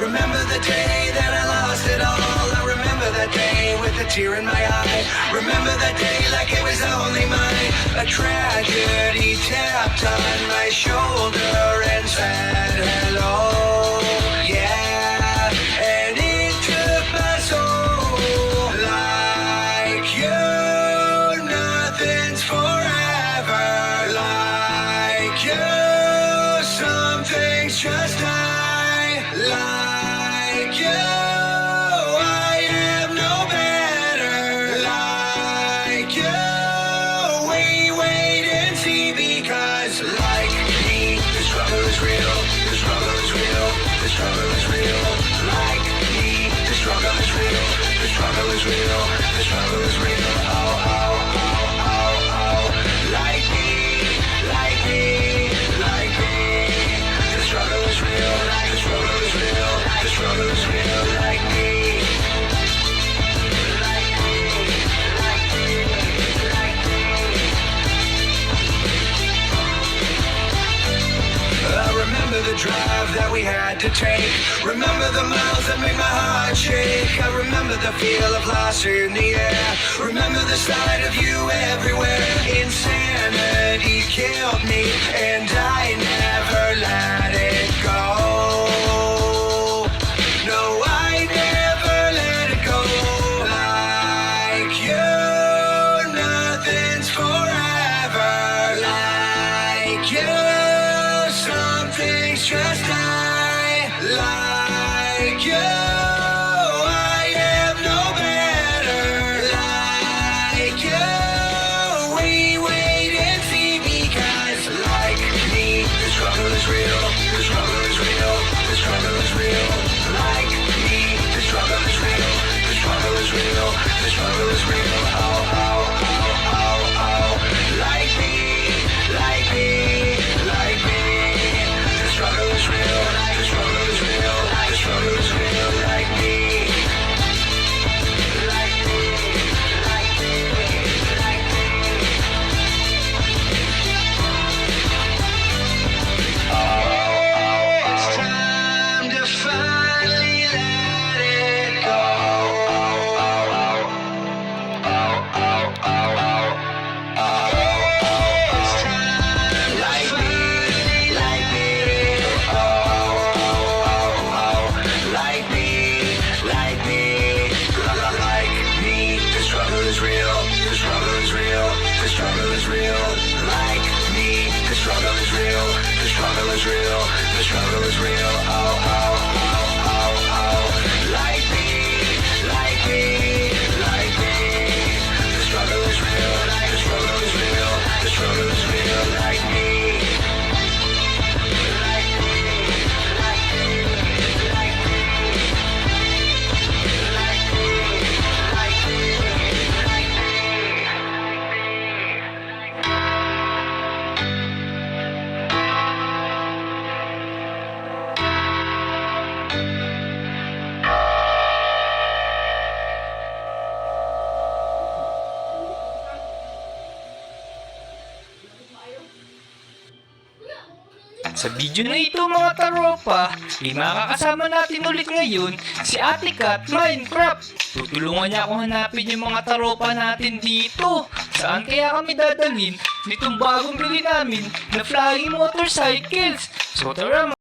Remember the day that I lost it all. I remember that day with a tear in my eye. Remember that day like it was only mine. A tragedy tapped on my shoulder and said hello. Yeah, and it took my soul. Like you, nothing's forever. Like you, some things just die. Like you, I am no better. Like you, we wait and see, because like me, the struggle is real. The struggle is real. The struggle is real. Like me, the struggle is real. The struggle is real. The struggle is real. Oh, oh, oh, oh, oh. Like me, like me, like me. The struggle is real. The struggle is real. The struggle is real. Like me. Like me, like me, like me. I remember the drive that we had to take. Remember the miles that made my heart shake. I remember the feel of loss in the air. Remember the sight of you everywhere. Insanity killed me, and I never let it go. No, I never let it go. Like you, nothing's forever. Like you, some things just die. Like you, I am no better. Like you, we wait and see, because like me, the struggle is real. The struggle is real. The struggle is real. Like me, the struggle is real. The struggle is real. The struggle is real. Oh, oh, oh, oh, oh. Like me, like me, like me. The struggle is real. The struggle is real. The struggle is real. Like me. Like me, like me, like me. It's time to finally let it go. It's time to finally like me. Like me, like me, like me. The struggle is real. The struggle is real. The struggle is real. Like me, the struggle is real. The struggle is real. The struggle is real. Oh, oh, oh, oh, oh. Like me, like me, like me. The struggle is real. The struggle is real. The struggle is real. Like me. Like me, like me, like me. Like me, like me, like Sa video na ito mga taropa, makakasama natin ulit ngayon si Ate Kat Minecraft. Tutulungan niya akong hanapin yung mga taropa natin dito. Saan kaya kami dadalhin nitong bagong bili namin na flying motorcycles? So tara